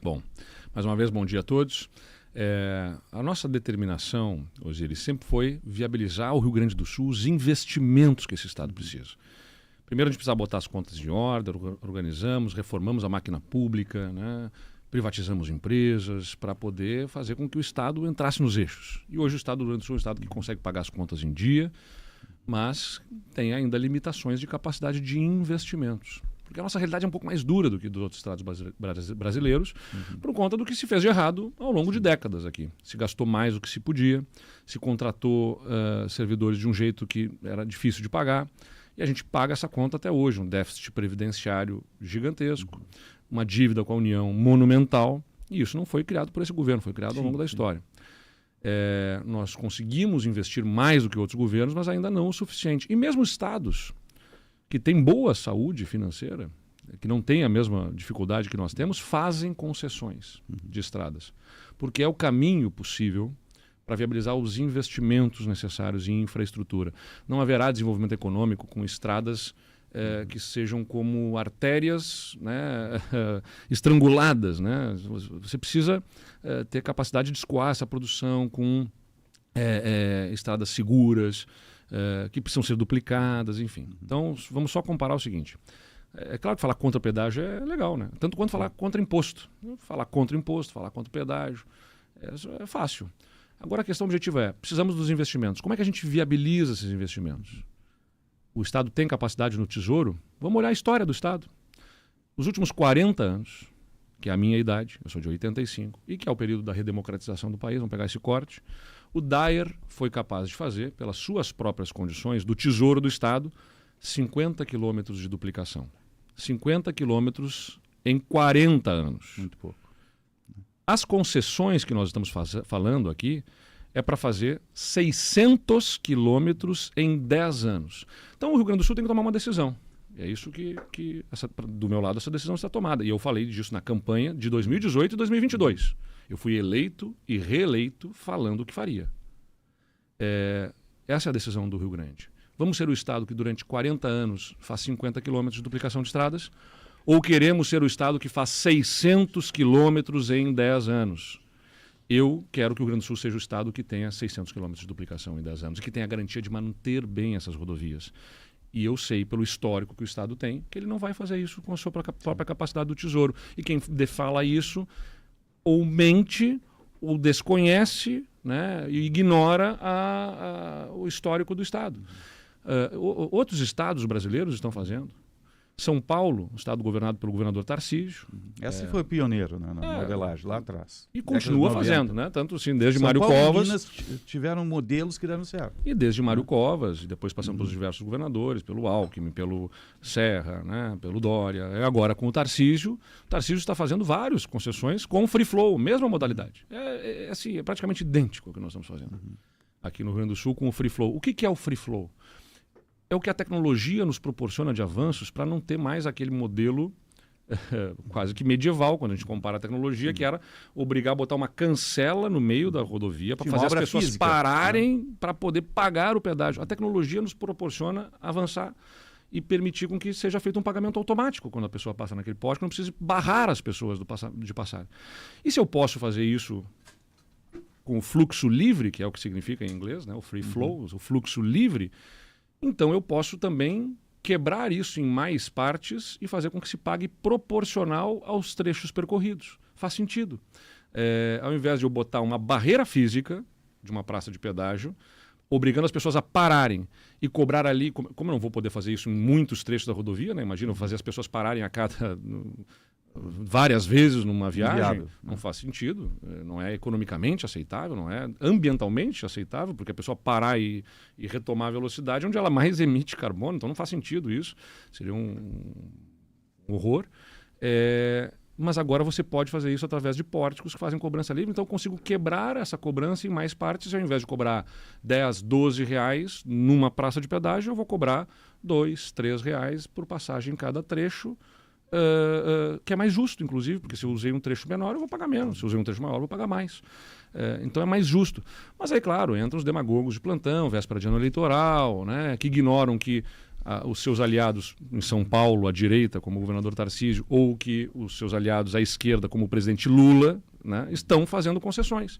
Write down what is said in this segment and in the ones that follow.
Bom, mais uma vez, bom dia a todos. A nossa determinação, Osiris, sempre foi viabilizar ao Rio Grande do Sul os investimentos que esse Estado precisa. Primeiro a gente precisa botar as contas em ordem, organizamos, reformamos a máquina pública, né? Privatizamos empresas para poder fazer com que o Estado entrasse nos eixos. E hoje o Estado do Rio Grande do Sul é um Estado que consegue pagar as contas em dia, mas tem ainda limitações de capacidade de investimentos. Porque a nossa realidade é um pouco mais dura do que dos outros estados brasileiros, por conta do que se fez de errado ao longo de décadas aqui. Se gastou mais do que se podia, se contratou servidores de um jeito que era difícil de pagar, e a gente paga essa conta até hoje, um déficit previdenciário gigantesco, uma dívida com a União monumental, e isso não foi criado por esse governo, foi criado ao longo da história. Nós conseguimos investir mais do que outros governos, mas ainda não o suficiente. E mesmo estados que têm boa saúde financeira, que não têm a mesma dificuldade que nós temos, fazem concessões de estradas. Porque é o caminho possível para viabilizar os investimentos necessários em infraestrutura. Não haverá desenvolvimento econômico com estradas que sejam como artérias, né, estranguladas, né? Você precisa ter capacidade de escoar essa produção com estradas seguras, que precisam ser duplicadas, enfim. Então, vamos só comparar o seguinte. É claro que falar contra pedágio é legal, né? Tanto quanto falar contra imposto. Falar contra imposto, falar contra pedágio, é fácil. Agora a questão objetiva é, precisamos dos investimentos. Como é que a gente viabiliza esses investimentos? O Estado tem capacidade no Tesouro? Vamos olhar a história do Estado. Os últimos 40 anos, que é a minha idade, eu sou de 85, e que é o período da redemocratização do país, vamos pegar esse corte, o Dyer foi capaz de fazer, pelas suas próprias condições, do Tesouro do Estado, 50 quilômetros de duplicação. 50 quilômetros em 40 anos. Muito pouco. As concessões que nós estamos falando aqui é para fazer 600 quilômetros em 10 anos. Então o Rio Grande do Sul tem que tomar uma decisão. É isso que do meu lado, essa decisão está tomada. E eu falei disso na campanha de 2018 e 2022. Eu fui eleito e reeleito falando o que faria. Essa é a decisão do Rio Grande. Vamos ser o Estado que durante 40 anos faz 50 quilômetros de duplicação de estradas? Ou queremos ser o Estado que faz 600 quilômetros em 10 anos? Eu quero que o Rio Grande do Sul seja o Estado que tenha 600 quilômetros de duplicação em 10 anos e que tenha a garantia de manter bem essas rodovias. E eu sei, pelo histórico que o Estado tem, que ele não vai fazer isso com a sua própria capacidade do Tesouro. E quem fala isso ou mente ou desconhece, né, e ignora o histórico do Estado. Outros estados brasileiros estão fazendo. São Paulo, um estado governado pelo governador Tarcísio. Essa foi pioneiro, né, na modelagem, lá atrás. E continua fazendo, né? Tanto assim, desde São Mário Paulo Covas. E Minas tiveram modelos que deram certo. E desde Mário Covas, e depois passando pelos diversos governadores, pelo Alckmin, pelo Serra, né, pelo Dória. Agora com o Tarcísio está fazendo várias concessões com free flow, mesma modalidade. Assim, é praticamente idêntico ao que nós estamos fazendo aqui no Rio Grande do Sul com o free flow. O que é o free flow? É o que a tecnologia nos proporciona de avanços para não ter mais aquele modelo quase que medieval, quando a gente compara a tecnologia, que era obrigar a botar uma cancela no meio da rodovia para fazer as pessoas física, pararem para poder pagar o pedágio. A tecnologia nos proporciona avançar e permitir com que seja feito um pagamento automático quando a pessoa passa naquele poste, que não precise barrar as pessoas de passar. E se eu posso fazer isso com o fluxo livre, que é o que significa em inglês, né, o free flow, o fluxo livre, então eu posso também quebrar isso em mais partes e fazer com que se pague proporcional aos trechos percorridos. Faz sentido. Ao invés de eu botar uma barreira física de uma praça de pedágio, obrigando as pessoas a pararem e cobrar ali, como eu não vou poder fazer isso em muitos trechos da rodovia, né? Imagina eu fazer as pessoas pararem a cada várias vezes numa viagem, não faz sentido, não é economicamente aceitável, não é ambientalmente aceitável, porque a pessoa parar e retomar a velocidade onde ela mais emite carbono, então não faz sentido isso, seria um horror. Mas agora você pode fazer isso através de pórticos que fazem cobrança livre, então eu consigo quebrar essa cobrança em mais partes, ao invés de cobrar 10, 12 reais numa praça de pedágio, eu vou cobrar 2, 3 reais por passagem em cada trecho, que é mais justo, inclusive, porque se eu usei um trecho menor, eu vou pagar menos. Se eu usei um trecho maior, eu vou pagar mais. Então é mais justo. Mas aí, claro, entram os demagogos de plantão, véspera de ano eleitoral, né, que ignoram que os seus aliados em São Paulo, à direita, como o governador Tarcísio, ou que os seus aliados à esquerda, como o presidente Lula, né, estão fazendo concessões.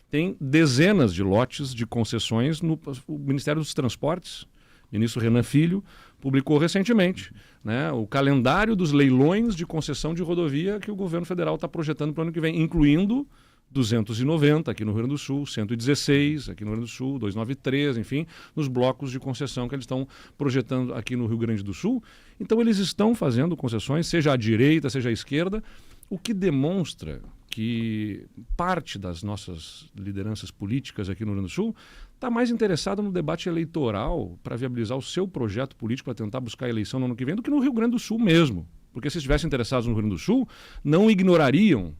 Tem dezenas de lotes de concessões no Ministério dos Transportes. O ministro Renan Filho publicou recentemente, né, o calendário dos leilões de concessão de rodovia que o governo federal está projetando para o ano que vem, incluindo 290 aqui no Rio Grande do Sul, 116 aqui no Rio Grande do Sul, 293, enfim, nos blocos de concessão que eles estão projetando aqui no Rio Grande do Sul. Então eles estão fazendo concessões, seja à direita, seja à esquerda, o que demonstra que parte das nossas lideranças políticas aqui no Rio Grande do Sul está mais interessada no debate eleitoral para viabilizar o seu projeto político para tentar buscar a eleição no ano que vem do que no Rio Grande do Sul mesmo. Porque se estivessem interessados no Rio Grande do Sul, não ignorariam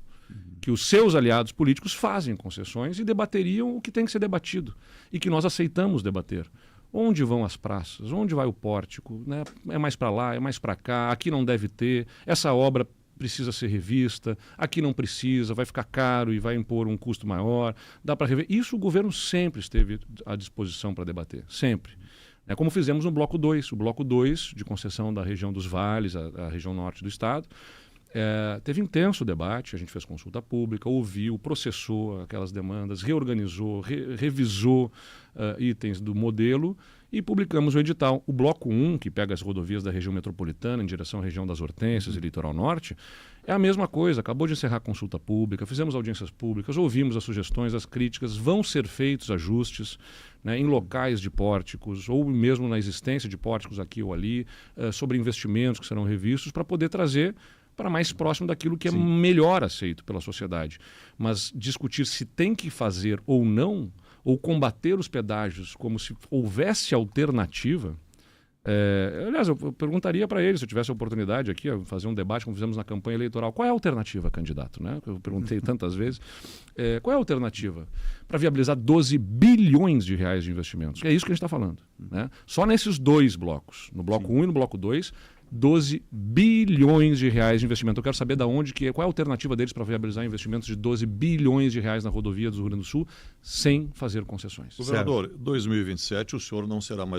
que os seus aliados políticos fazem concessões e debateriam o que tem que ser debatido e que nós aceitamos debater. Onde vão as praças? Onde vai o pórtico? Né? É mais para lá, é mais para cá, aqui não deve ter, essa obra precisa ser revista, aqui não precisa, vai ficar caro e vai impor um custo maior, dá para rever. Isso o governo sempre esteve à disposição para debater, sempre. É como fizemos no Bloco 2, o Bloco 2 de concessão da região dos vales, a região norte do estado. Teve intenso debate, a gente fez consulta pública, ouviu, processou aquelas demandas, reorganizou, revisou itens do modelo e publicamos o edital. O Bloco 1, que pega as rodovias da região metropolitana em direção à região das Hortênsias e Litoral Norte, é a mesma coisa, acabou de encerrar a consulta pública, fizemos audiências públicas, ouvimos as sugestões, as críticas, vão ser feitos ajustes, né, em locais de pórticos ou mesmo na existência de pórticos aqui ou ali, sobre investimentos que serão revistos para poder trazer para mais próximo daquilo que é melhor aceito pela sociedade. Mas discutir se tem que fazer ou não, ou combater os pedágios como se houvesse alternativa. Aliás, eu perguntaria para ele, se eu tivesse a oportunidade aqui, fazer um debate como fizemos na campanha eleitoral, qual é a alternativa, candidato? Né? Eu perguntei tantas vezes. Qual é a alternativa para viabilizar 12 bilhões de reais de investimentos? É isso que a gente está falando. Né? Só nesses dois blocos, no bloco 1 e no bloco 2, 12 bilhões de reais de investimento. Eu quero saber qual é a alternativa deles para viabilizar investimentos de 12 bilhões de reais na rodovia do Rio Grande do Sul sem fazer concessões. Governador, 2027 o senhor não será mais